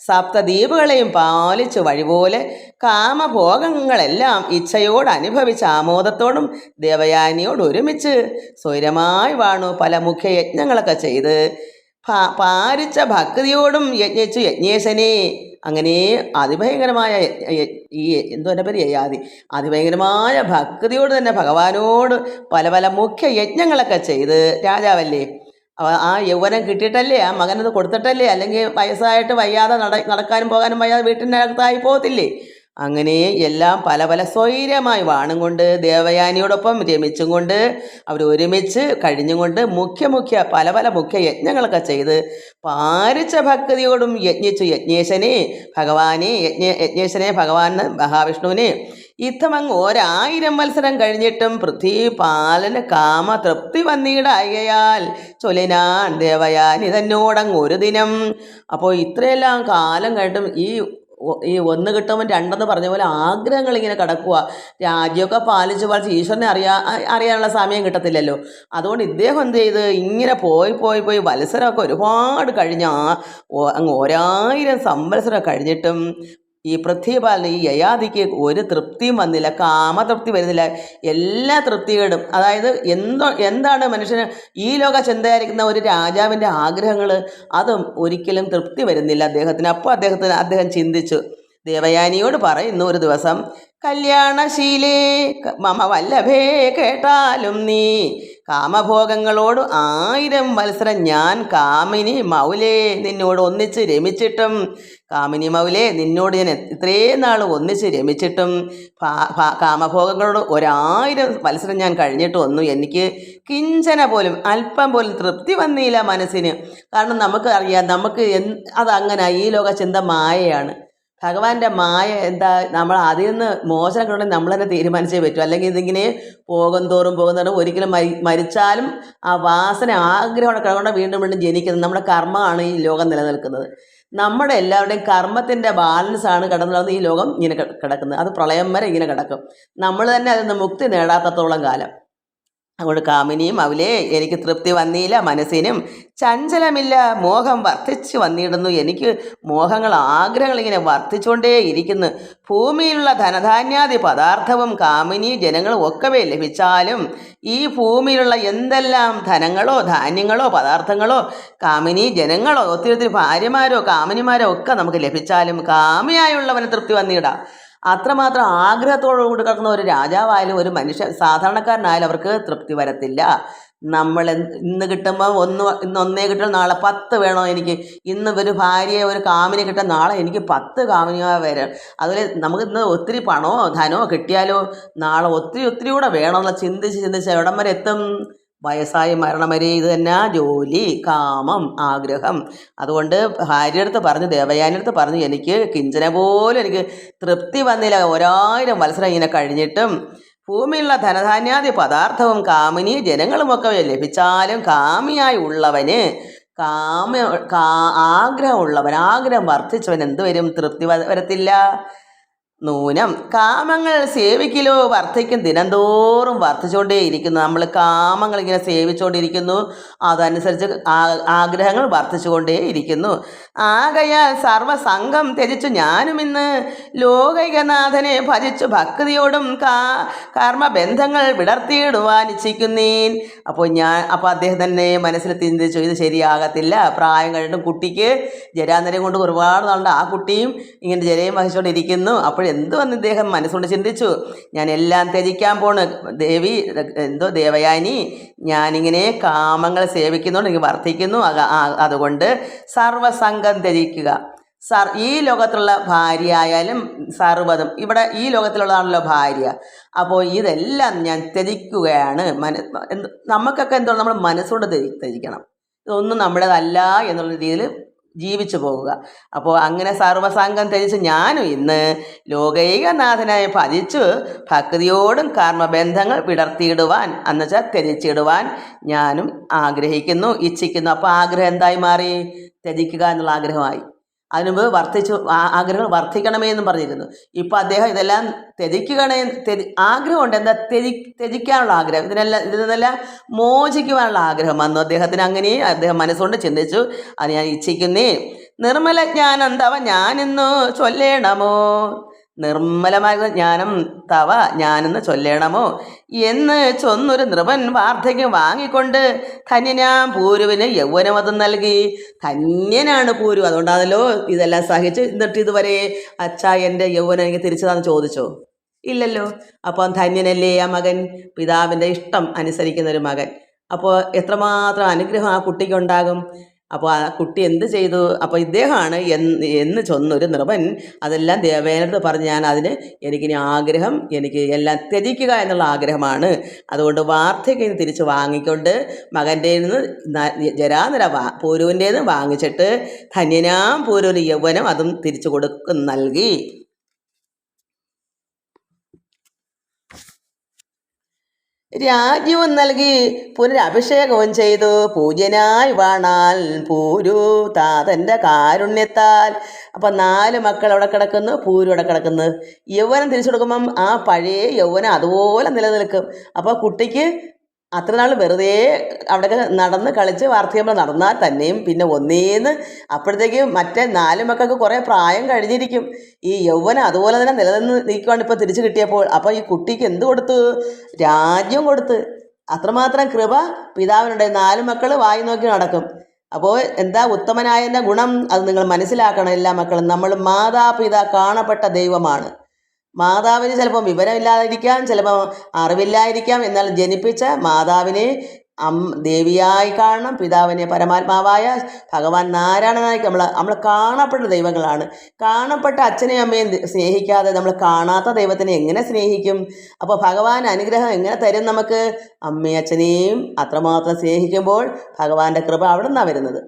സപ്തദ്വീപുകളെയും പാലിച്ച് വഴിപോലെ കാമഭോഗങ്ങളെല്ലാം ഇച്ഛയോട് അനുഭവിച്ച് ആമോദത്തോടും ദേവയാനിയോട് ഒരുമിച്ച് സ്വൈരമായി വാണു. പല മുഖ്യയജ്ഞങ്ങളൊക്കെ ചെയ്ത് പാരിച്ച ഭക്തിയോടും യജ്ഞിച്ചു യജ്ഞേശനെ. അങ്ങനെ അതിഭയങ്കരമായ ഈ എൻ്റെ പേര് യയാതി അതിഭയങ്കരമായ ഭക്തിയോട് തന്നെ ഭഗവാനോട് പല പല മുഖ്യ യജ്ഞങ്ങളൊക്കെ ചെയ്ത് രാജാവല്ലേ, ആ യൗവനം കിട്ടിയിട്ടല്ലേ, ആ മകനത് കൊടുത്തിട്ടല്ലേ, അല്ലെങ്കിൽ വയസ്സായിട്ട് വയ്യാതെ നടക്കാനും പോകാനും വയ്യാതെ വീട്ടിൻ്റെ അകത്തായി പോകത്തില്ലേ. അങ്ങനെ എല്ലാം പല പല സ്വൈര്യമായി വാണും കൊണ്ട് ദേവയാനിയോടൊപ്പം രമിച്ചും കൊണ്ട് അവർ ഒരുമിച്ച് കഴിഞ്ഞും കൊണ്ട് പല പല മുഖ്യ യജ്ഞങ്ങളൊക്കെ ചെയ്ത് പാരിച്ച ഭക്തിയോടും യജ്ഞിച്ചു യജ്ഞേശനെ ഭഗവാൻ മഹാവിഷ്ണുവിനെ യുദ്ധമങ്ങ് 1000 വത്സരം കഴിഞ്ഞിട്ടും പൃഥ്വി പാലന് കാമ തൃപ്തി വന്നിടായകയാൽ ചൊല്ലിനാൻ ദേവയാനി തന്നോടങ്ങ് ഒരു ദിനം. അപ്പോൾ ഇത്രയെല്ലാം കാലം കഴിഞ്ഞിട്ടും ഈ ഒന്ന് കിട്ടുമ്പോൾ രണ്ടെന്ന് പറഞ്ഞ പോലെ ആഗ്രഹങ്ങൾ ഇങ്ങനെ കിടക്കുക. രാജ്യമൊക്കെ പാലിച്ച് ഈശ്വരനെ അറിയാനുള്ള സമയം കിട്ടത്തില്ലല്ലോ. അതുകൊണ്ട് ഇദ്ദേഹം എന്ത് ചെയ്ത് ഇങ്ങനെ പോയി വത്സരമൊക്കെ ഒരുപാട് കഴിഞ്ഞ് അങ്ങ് 1000 സംവത്സരം കഴിഞ്ഞിട്ടും ഈ പൃഥ്വിപാലന് ഈ യയാതിക്ക് ഒരു തൃപ്തിയും വന്നില്ല, കാമതൃപ്തി വരുന്നില്ല. എല്ലാ തൃപ്തികളും, അതായത് എന്താണ് മനുഷ്യന് ഈ ലോക ചിന്തയായിരിക്കുന്ന ഒരു രാജാവിൻ്റെ ആഗ്രഹങ്ങൾ, അതും ഒരിക്കലും തൃപ്തി വരുന്നില്ല അദ്ദേഹത്തിന്. അപ്പോൾ അദ്ദേഹം ചിന്തിച്ചു, ദേവയാനിയോട് പറയുന്നു ഒരു ദിവസം, കല്യാണശീലേ മമ വല്ലഭേ കേട്ടാലും നീ കാമഭോഗങ്ങളോട് 1000 വത്സരം ഞാൻ കാമിനി മൗലേ നിന്നോട് ഒന്നിച്ച് രമിച്ചിട്ടും നിന്നോട് ഞാൻ ഇത്രയും നാൾ ഒന്നിച്ച് രമിച്ചിട്ടും കാമഭോഗങ്ങളോട് 1000 വത്സരം ഞാൻ കഴിഞ്ഞിട്ട് ഒന്നും എനിക്ക് കിഞ്ചന പോലും അല്പം പോലും തൃപ്തി വന്നില്ല മനസ്സിന്. കാരണം നമുക്കറിയാം, അതങ്ങനെ ഈ ലോക ചിന്ത മായയാണ്. ഭഗവാന്റെ മായ എന്താ, നമ്മൾ അതിൽ നിന്ന് മോചനം കിട്ടണമെങ്കിൽ നമ്മൾ തന്നെ തീരുമാനിച്ചേ പറ്റൂ. അല്ലെങ്കിൽ ഇതിങ്ങനെ പോകുന്നതോറും ഒരിക്കലും മരിച്ചാലും ആ വാസന ആഗ്രഹമാണ് കിടക്കൊണ്ട് വീണ്ടും ജനിക്കുന്നത്. നമ്മുടെ കർമ്മമാണ് ഈ ലോകം നിലനിൽക്കുന്നത്. നമ്മുടെ എല്ലാവരുടെയും കർമ്മത്തിൻ്റെ ബാലൻസാണ് കിടന്നുള്ളത് ഈ ലോകം ഇങ്ങനെ കിടക്കുന്നത്. അത് പ്രളയം വരെ ഇങ്ങനെ കിടക്കും. നമ്മൾ തന്നെ അതിൽ നിന്ന് മുക്തി നേടാത്തത്തോളം കാലം. അതുകൊണ്ട് കാമിനിയും അവലേ എനിക്ക് തൃപ്തി വന്നില്ല, മനസ്സിനും ചഞ്ചലമില്ല, മോഹം വർദ്ധിച്ചു വന്നിടുന്നു. എനിക്ക് മോഹങ്ങൾ, ആഗ്രഹങ്ങൾ ഇങ്ങനെ വർദ്ധിച്ചുകൊണ്ടേ ഇരിക്കുന്നു. ഭൂമിയിലുള്ള ധനധാന്യാദി പദാർത്ഥവും കാമിനി ജനങ്ങളും ഒക്കവേ ലഭിച്ചാലും, ഈ ഭൂമിയിലുള്ള എന്തെല്ലാം ധനങ്ങളോ ധാന്യങ്ങളോ പദാർത്ഥങ്ങളോ കാമിനി ജനങ്ങളോ ഒത്തിരി ഒത്തിരി ഭാര്യമാരോ കാമിനിമാരോ ഒക്കെ നമുക്ക് ലഭിച്ചാലും കാമിയായുള്ളവന് തൃപ്തി വന്നിടാം. അത്രമാത്രം ആഗ്രഹത്തോടു കൂടി കിടക്കുന്ന ഒരു രാജാവായാലും ഒരു മനുഷ്യ സാധാരണക്കാരനായാലും അവർക്ക് തൃപ്തി വരത്തില്ല. നമ്മൾ ഇന്ന് കിട്ടുമ്പോൾ ഇന്ന് ഒന്നേ കിട്ടും, നാളെ 10 വേണോ എനിക്ക്, ഇന്ന് ഒരു ഭാര്യയെ ഒരു കാമിനെ കിട്ടാൻ നാളെ എനിക്ക് 10 കാമിനിയോ വരാം. അതുപോലെ നമുക്ക് ഇന്ന് ഒത്തിരി പണമോ ധനമോ കിട്ടിയാലോ നാളെ ഒത്തിരി ഒത്തിരി കൂടെ വേണമെന്നുള്ള ചിന്തിച്ച് എവിടം വരെ എത്തും? വയസ്സായി മരണം വരെ ഇത് തന്നെ ജോലി, കാമം, ആഗ്രഹം. അതുകൊണ്ട് ഭാര്യയടുത്ത് പറഞ്ഞു, ദേവയാനിയടുത്ത് പറഞ്ഞു, എനിക്ക് കിഞ്ചന പോലും എനിക്ക് തൃപ്തി വന്നില്ല. 1000 വത്സരം ഇങ്ങനെ കഴിഞ്ഞിട്ടും ഭൂമിയിലുള്ള ധനധാന്യാദി പദാർത്ഥവും കാമിനി ജനങ്ങളുമൊക്കെ ലഭിച്ചാലും കാമിയായി ഉള്ളവന് ആഗ്രഹമുള്ളവൻ, ആഗ്രഹം വർദ്ധിച്ചവൻ എന്ത് വരും? തൃപ്തി വരത്തില്ല. നൂനം കാമങ്ങൾ സേവിക്കലോ വർദ്ധിക്കും, ദിനംതോറും വർദ്ധിച്ചുകൊണ്ടേയിരിക്കുന്നു. നമ്മൾ കാമങ്ങൾ ഇങ്ങനെ സേവിച്ചുകൊണ്ടിരിക്കുന്നു, അതനുസരിച്ച് ആഗ്രഹങ്ങൾ വർദ്ധിച്ചുകൊണ്ടേയിരിക്കുന്നു. ആകയാൽ സർവസംഘം ത്യജിച്ചു ഞാനും ഇന്ന് ലോകൈകനാഥനെ ഭജിച്ചു ഭക്തിയോടും കർമ്മബന്ധങ്ങൾ വിടർത്തിയിടുവാൻ ഇച്ഛിക്കുന്നേൻ. അപ്പോൾ അദ്ദേഹം തന്നെ മനസ്സിൽ ചിന്തിച്ചു, ഇത് ശരിയാകത്തില്ല. പ്രായം കഴിഞ്ഞിട്ടും കുട്ടിക്ക് ജരാന്തരം കൊണ്ട് ഒരുപാട് നാളുണ്ട്, ആ കുട്ടിയും ഇങ്ങനെ ജരയും വഹിച്ചുകൊണ്ടിരിക്കുന്നു. എന്ത് വന്ന് ഇദ്ദേഹം മനസ്സുകൊണ്ട് ചിന്തിച്ചു, ഞാൻ എല്ലാം ത്യജിക്കാൻ പോണ് ദേവയാനി, ഞാനിങ്ങനെ കാമങ്ങൾ സേവിക്കുന്നുണ്ട്, എനിക്ക് വർദ്ധിക്കുന്നു. അതുകൊണ്ട് സർവസംഘം ത്യജിക്കുക. ഈ ലോകത്തുള്ള ഭാര്യ ആയാലും സർവ്വതും, ഇവിടെ ഈ ലോകത്തിലുള്ളതാണല്ലോ ഭാര്യ. അപ്പോൾ ഇതെല്ലാം ഞാൻ ത്യജിക്കുകയാണ്. നമുക്കൊക്കെ എന്തോ നമ്മൾ മനസ്സുകൊണ്ട് ത്യജിക്കണം, ഇതൊന്നും നമ്മുടേതല്ല എന്നുള്ള രീതിയിൽ ജീവിച്ചു പോവുക. അപ്പോൾ അങ്ങനെ സർവസംഘം ത്യജിച്ച് ഞാനും ഇന്ന് ലോകൈകനാഥനായി ഭജിച്ചു ഭക്തിയോടും കർമ്മബന്ധങ്ങൾ വിടർത്തിയിടുവാൻ, എന്നുവെച്ചാൽ ത്യജിച്ചിടുവാൻ ഞാനും ആഗ്രഹിക്കുന്നു, ഇച്ഛിക്കുന്നു. അപ്പോൾ ആഗ്രഹം എന്തായി മാറി? ത്യജിക്കുക എന്നുള്ള ആഗ്രഹമായി. അതിനുമുമ്പ് ആഗ്രഹങ്ങൾ വർദ്ധിക്കണമേ എന്നും പറഞ്ഞിരുന്നു. ഇപ്പോൾ അദ്ദേഹം ഇതെല്ലാം ആഗ്രഹമുണ്ട്. എന്താ? ത്യജിക്കാനുള്ള ആഗ്രഹം, ഇതിനെല്ലാം മോചിക്കുവാനുള്ള ആഗ്രഹം വന്നു അദ്ദേഹത്തിന്. അങ്ങനെ അദ്ദേഹം മനസ്സുകൊണ്ട് ചിന്തിച്ചു, അത് ഞാൻ ഇച്ഛിക്കുന്നേ. നിർമ്മല ജ്ഞാനം തവ ഞാനിന്നു ചൊല്ലേണമോ, നിർമ്മലമായ ജ്ഞാനം തവ ഞാനെന്ന് ചൊല്ലേണമോ എന്ന് ചൊന്നൊരു നൃപൻ വാർദ്ധക്യം വാങ്ങിക്കൊണ്ട് ധന്യനാം പൂരുവിന് യൗവനമതും നൽകി. ധന്യനാണ് പൂരു, അതുകൊണ്ടാണല്ലോ ഇതെല്ലാം സഹിച്ച് എന്നിട്ട് ഇതുവരെ അച്ഛാ എൻ്റെ യൗവനം എനിക്ക് തിരിച്ചതാന്ന് ചോദിച്ചോ? ഇല്ലല്ലോ. അപ്പം ധന്യനല്ലേ ആ മകൻ, പിതാവിൻ്റെ ഇഷ്ടം അനുസരിക്കുന്നൊരു മകൻ. അപ്പോൾ എത്രമാത്രം അനുഗ്രഹം ആ കുട്ടിക്കുണ്ടാകും. അപ്പോൾ ആ കുട്ടി എന്ത് ചെയ്തു? അപ്പോൾ ഇദ്ദേഹമാണ് എന്ന് ചൊന്നൊരു നൃപൻ അതെല്ലാം ദേവേനടുത്ത് പറഞ്ഞ്, എനിക്കിനി ആഗ്രഹം, എനിക്ക് എല്ലാം ത്യജിക്കുക എന്നുള്ള ആഗ്രഹമാണ്. അതുകൊണ്ട് വാർദ്ധക്യം തിരിച്ച് വാങ്ങിക്കൊണ്ട് മകൻ്റെ നിന്ന് ജരാനര പൂരുവിൻ്റെ നിന്ന് വാങ്ങിച്ചിട്ട് ധന്യനാം പൂരുവിന് യൗവനം അതും തിരിച്ചു നൽകി. രാജ്യവും നൽകി പുനരഭിഷേകവും ചെയ്തു പൂജ്യനായി വാണാൽ പൂരു താതൻ്റെ കാരുണ്യത്താൽ. അപ്പം 4 മക്കൾ അവിടെ കിടക്കുന്നു, പൂരു അവിടെ കിടക്കുന്നു. യൗവനം തിരിച്ചു കൊടുക്കുമ്പം ആ പഴയ യൗവനം അതുപോലെ നിലനിൽക്കും. അപ്പോൾ കുട്ടിക്ക് അത്ര നാൾ വെറുതെ അവിടെയൊക്കെ നടന്ന് കളിച്ച് വാർദ്ധക്യം നടന്നാൽ തന്നെയും പിന്നെ അപ്പോഴത്തേക്ക് മറ്റേ 4 മക്കൾക്ക് കുറേ പ്രായം കഴിഞ്ഞിരിക്കും. ഈ യൗവനം അതുപോലെ തന്നെ നിലനിന്ന് നിൽക്കുകയാണ് ഇപ്പോൾ തിരിച്ചു കിട്ടിയപ്പോൾ. അപ്പോൾ ഈ കുട്ടിക്ക് എന്ത് കൊടുത്തു? രാജ്യം കൊടുത്ത്. അത്രമാത്രം കൃപ പിതാവിനുണ്ട്. 4 മക്കൾ വായി നോക്കി നടക്കും. അപ്പോൾ എന്താ ഉത്തമനായതിൻ്റെ ഗുണം? അത് നിങ്ങൾ മനസ്സിലാക്കണം എല്ലാ മക്കളും. നമ്മൾ മാതാപിതാ കാണപ്പെട്ട ദൈവമാണ്. മാതാവിന് ചിലപ്പോൾ വിവരമില്ലാതിരിക്കാം, ചിലപ്പോൾ അറിവില്ലായിരിക്കാം. എന്നാൽ ജനിപ്പിച്ച മാതാവിനെ ദേവിയായി കാണണം, പിതാവിനെ പരമാത്മാവായ ഭഗവാൻ നാരായണനായി നമ്മൾ കാണപ്പെട്ട ദൈവങ്ങളാണ്. കാണപ്പെട്ട അച്ഛനെയും അമ്മയും സ്നേഹിക്കാതെ നമ്മൾ കാണാത്ത ദൈവത്തിനെ എങ്ങനെ സ്നേഹിക്കും? അപ്പോൾ ഭഗവാൻ അനുഗ്രഹം എങ്ങനെ തരും നമുക്ക്? അമ്മയും അച്ഛനെയും അത്രമാത്രം സ്നേഹിക്കുമ്പോൾ ഭഗവാന്റെ കൃപ അവിടെ നിന്നാണ് വരുന്നത്.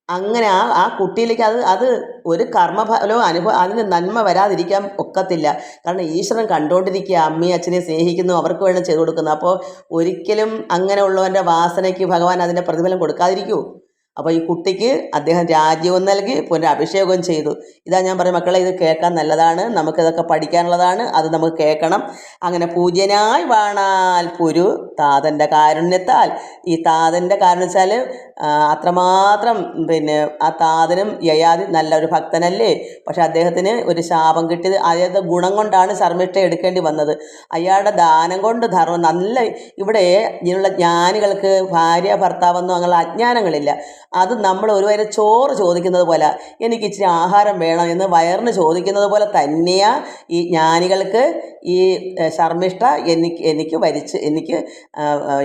അങ്ങനെ ആ കുട്ടിയിലേക്ക് അത് ഒരു കർമ്മഫലവും അതിന് നന്മ വരാതിരിക്കാൻ ഒക്കത്തില്ല. കാരണം ഈശ്വരൻ കണ്ടുകൊണ്ടിരിക്കുക, അമ്മയും അച്ഛനെ സ്നേഹിക്കുന്നു, അവർക്ക് വേണം ചെയ്തു കൊടുക്കുന്നു. അപ്പോൾ ഒരിക്കലും അങ്ങനെ ഉള്ളവൻ്റെ വാസനയ്ക്ക് ഭഗവാൻ അതിൻ്റെ പ്രതിഫലം കൊടുക്കാതിരിക്കൂ. അപ്പോൾ ഈ കുട്ടിക്ക് അദ്ദേഹം രാജ്യവും നൽകി പുനരഭിഷേകവും ചെയ്തു. ഇതാ ഞാൻ പറയും മക്കളെ, ഇത് കേൾക്കാൻ നല്ലതാണ്, നമുക്കിതൊക്കെ പഠിക്കാനുള്ളതാണ്, അത് നമുക്ക് കേൾക്കണം. അങ്ങനെ പൂജ്യനായി വാണാൽ പുരു താതൻ്റെ കാരുണ്യത്താൽ, ഈ താതൻ്റെ കാരണം വെച്ചാൽ അത്രമാത്രം ആ താതനും യയാതി നല്ലൊരു ഭക്തനല്ലേ, പക്ഷെ അദ്ദേഹത്തിന് ഒരു ശാപം കിട്ടിയത് അതായത് ഗുണം കൊണ്ടാണ് ശർമ്മിഷ്ഠ എടുക്കേണ്ടി വന്നത്. അയാളുടെ ദാനം കൊണ്ട് ധർമ്മം നല്ല, ഇവിടെ ഇതിനുള്ള ജ്ഞാനികൾക്ക് ഭാര്യ ഭർത്താവെന്നോ അങ്ങനെ അജ്ഞാനങ്ങളില്ല. അത് നമ്മൾ ഒരു വരെ ചോറ് ചോദിക്കുന്നത് പോലെ, എനിക്ക് ഇച്ചിരി ആഹാരം വേണം എന്ന് വയറിന് ചോദിക്കുന്നത് പോലെ തന്നെയാണ് ഈ ജ്ഞാനികൾക്ക് ഈ ശർമ്മിഷ്ഠ എനിക്ക്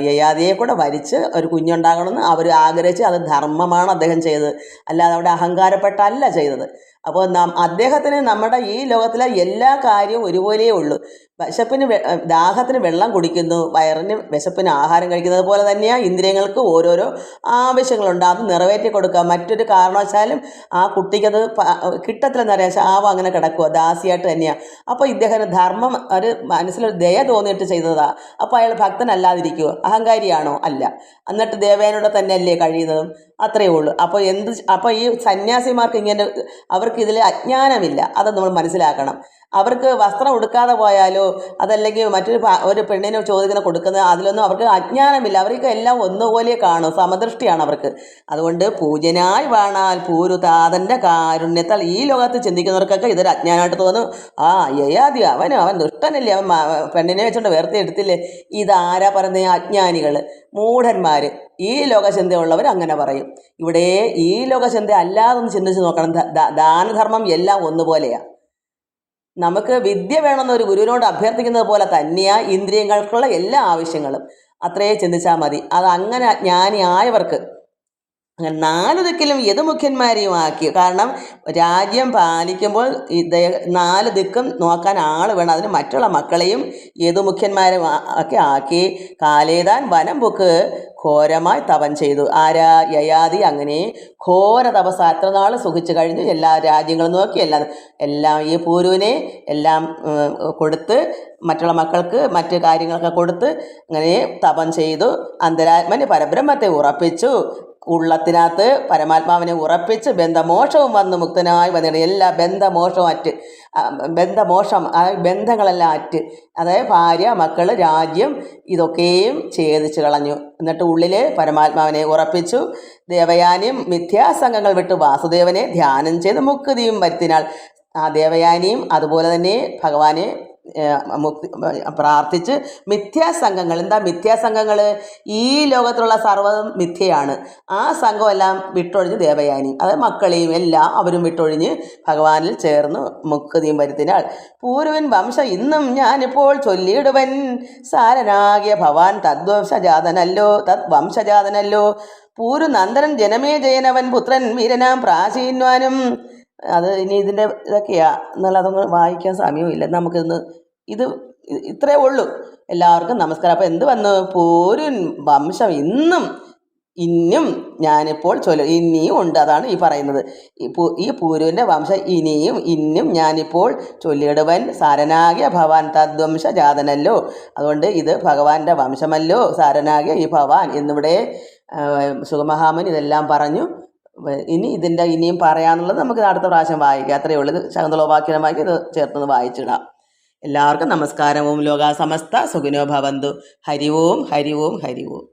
യയാതിയെ കൂടെ വരിച്ച് ഒരു കുഞ്ഞുണ്ടാകണമെന്ന് അവർ ആഗ്രഹിച്ച്, അത് ധർമ്മമാണ് അദ്ദേഹം ചെയ്തത്, അല്ലാതെ അവിടെ അഹങ്കാരപ്പെട്ടല്ല ചെയ്തത്. അപ്പോൾ അദ്ദേഹത്തിന് നമ്മുടെ ഈ ലോകത്തിലെ എല്ലാ കാര്യവും ഒരുപോലെയേ ഉള്ളൂ. വിശപ്പിന് ദാഹത്തിന് വെള്ളം കുടിക്കുന്നു, വയറിന് വിശപ്പിന് ആഹാരം കഴിക്കുന്നത് പോലെ തന്നെയാണ് ഇന്ദ്രിയങ്ങൾക്ക് ഓരോരോ ആവശ്യങ്ങളുണ്ട്, അത് നിറവേറ്റി കൊടുക്കുക. മറ്റൊരു കാരണവശാലും ആ കുട്ടിക്കത് കിട്ടത്തില്ലെന്ന് അറിയാം, ശാപം അങ്ങനെ കിടക്കുക, ദാസിയായിട്ട് തന്നെയാണ്. അപ്പോൾ ഇദ്ദേഹത്തിന് ധർമ്മം ഒരു മനസ്സിലൊരു ദയ തോന്നിയിട്ട് ചെയ്തതാണ്. അപ്പോൾ അയാൾ ഭക്തനല്ലാതിരിക്കുമോ? അഹങ്കാരിയാണോ? അല്ല. എന്നിട്ട് ദേവേനോട് തന്നെയല്ലേ കഴിയുന്നതും, അത്രയേ ഉള്ളൂ. അപ്പോൾ ഈ സന്യാസിമാർക്ക് ഇങ്ങനെ അവർക്ക് ഇതിൽ അജ്ഞാനമില്ല, അത് നമ്മൾ മനസ്സിലാക്കണം. അവർക്ക് വസ്ത്രം ഉടുക്കാതെ പോയാലോ അതല്ലെങ്കിൽ ഒരു പെണ്ണിനെ ചോദിക്കുന്ന കൊടുക്കുന്നത് അതിലൊന്നും അവർക്ക് അജ്ഞാനമില്ല. അവർക്ക് എല്ലാം ഒന്നുപോലെ കാണും, സമദൃഷ്ടിയാണ് അവർക്ക്. അതുകൊണ്ട് പൂജ്യനായി വാണാൽ പൂരു താതൻ്റെ കാരുണ്യത്താൽ, ഈ ലോകത്ത് ചിന്തിക്കുന്നവർക്കൊക്കെ ഇതൊരു അജ്ഞാനമായിട്ട് തോന്നും. യയാതി അവൻ ദുഷ്ടനല്ലേ, അവൻ പെണ്ണിനെ വെച്ചുകൊണ്ട് വേർത്തി എടുത്തില്ലേ. ഇതാരാ പറയുന്നത്? അജ്ഞാനികൾ, മൂഢന്മാർ, ഈ ലോകചിന്തയുള്ളവർ അങ്ങനെ പറയും. ഇവിടെ ഈ ലോകചിന്ത അല്ലാതൊന്ന് ചിന്തിച്ച് നോക്കണം. ദാനധർമ്മം എല്ലാം ഒന്നുപോലെയാണ്. നമുക്ക് വിദ്യ വേണമെന്ന് ഒരു ഗുരുവിനോട് അഭ്യർത്ഥിക്കുന്നത് പോലെ തന്നെയാണ് ഇന്ദ്രിയങ്ങൾക്കുള്ള എല്ലാ ആവശ്യങ്ങളും. അത്രയേ ചിന്തിച്ചാൽ മതി. അത് അങ്ങനെ ജ്ഞാനിയായവർക്ക് അങ്ങനെ 4 ദിക്കിലും യദുമുഖ്യന്മാരെയും ആക്കി. കാരണം രാജ്യം പാലിക്കുമ്പോൾ 4 ദിക്കും നോക്കാൻ ആൾ വേണം. അതിന് മറ്റുള്ള മക്കളെയും യദുമുഖ്യന്മാരും ഒക്കെ ആക്കി. കാലേതാൻ വനം പൊക്ക് ഘോരമായി തപം ചെയ്തു. ആരാ? യയാതി. അങ്ങനെ ഘോര തപസ് എത്ര നാൾ സുഖിച്ചു കഴിഞ്ഞു. എല്ലാ രാജ്യങ്ങളും നോക്കി എല്ലാം ഈ പൂരുവിനെ എല്ലാം കൊടുത്ത്, മറ്റുള്ള മക്കൾക്ക് മറ്റ് കാര്യങ്ങളൊക്കെ കൊടുത്ത് അങ്ങനെ തപം ചെയ്തു. അന്തരാത്മന് പരബ്രഹ്മത്തെ ഉറപ്പിച്ചു. ഉള്ളത്തിനകത്ത് പരമാത്മാവിനെ ഉറപ്പിച്ച് ബന്ധമോക്ഷവും വന്ന് മുക്തനായി വന്നിട്ട് എല്ലാ ബന്ധമോക്ഷം ആ ബന്ധങ്ങളെല്ലാം അറ്റ്, അതായത് ഭാര്യ, മക്കൾ, രാജ്യം ഇതൊക്കെയും ഛേദിച്ച് കളഞ്ഞു. എന്നിട്ട് ഉള്ളിൽ പരമാത്മാവിനെ ഉറപ്പിച്ചു. ദേവയാനിയും മിഥ്യാസംഗങ്ങൾ വിട്ട് വാസുദേവനെ ധ്യാനം ചെയ്ത് മുക്തിയും വരുത്തിനാൾ. ആ ദേവയാനിയും അതുപോലെ തന്നെ ഭഗവാനെ പ്രാർത്ഥിച്ച് മിഥ്യാസംഘങ്ങൾ. എന്താ മിഥ്യാസംഘങ്ങൾ? ഈ ലോകത്തിലുള്ള സർവ്വതും മിഥ്യയാണ്. ആ സംഘമെല്ലാം വിട്ടൊഴിഞ്ഞ് ദേവയാനി, അതായത് മക്കളെയും എല്ലാം അവരും വിട്ടൊഴിഞ്ഞ് ഭഗവാനിൽ ചേർന്ന് മുക്തിയും വരുത്തിനാൾ. പൂരുവൻ വംശം ഇന്നും ഞാനിപ്പോൾ ചൊല്ലിയിടുവൻ, സാരനാകിയ ഭവാൻ തദ്വംശജാതനല്ലോ. പൂരു നന്ദനൻ ജനമേ ജയനവൻ പുത്രൻ വീരനാം പ്രാചീന്വാനും. അത് ഇനി ഇതിൻ്റെ ഇതൊക്കെയാ എന്നാൽ അതൊന്നും വായിക്കാൻ സമയമില്ല നമുക്കിന്ന്. ഇത്രയേ ഉള്ളൂ. എല്ലാവർക്കും നമസ്കാരം. അപ്പോൾ എന്ത് വന്നു? പൂരുൻ വംശം ഇന്നും ഞാനിപ്പോൾ ഇനിയും ഉണ്ട്. അതാണ് ഈ പറയുന്നത്. ഈ പൂരുവിൻ്റെ വംശം ഇന്നും ഞാനിപ്പോൾ ചൊല്ലിയിടുവൻ, സാരനാകിയ ഭവാൻ തദ്വംശജാതനല്ലോ. അതുകൊണ്ട് ഇത് ഭഗവാന്റെ വംശമല്ലോ, സാരനാകിയ ഈ ഭവാൻ എന്നിവിടെ സുഖമഹാമൻ ഇതെല്ലാം പറഞ്ഞു. ഇനിയും പറയാനുള്ളത് നമുക്ക് അടുത്ത പ്രാവശ്യം വായിക്കാം. അത്രയേ ഉള്ളൂ. ഇത് ശകുന്തളോപാഖ്യാനമായി ഇത് ചേർത്തൊന്ന് വായിച്ചിടാം. എല്ലാവർക്കും നമസ്കാരം. ഓം ലോകാ സമസ്ത സുഖിനോ ഭവന്തു. ഹരി ഓം ഹരി ഓം ഹരി ഓം.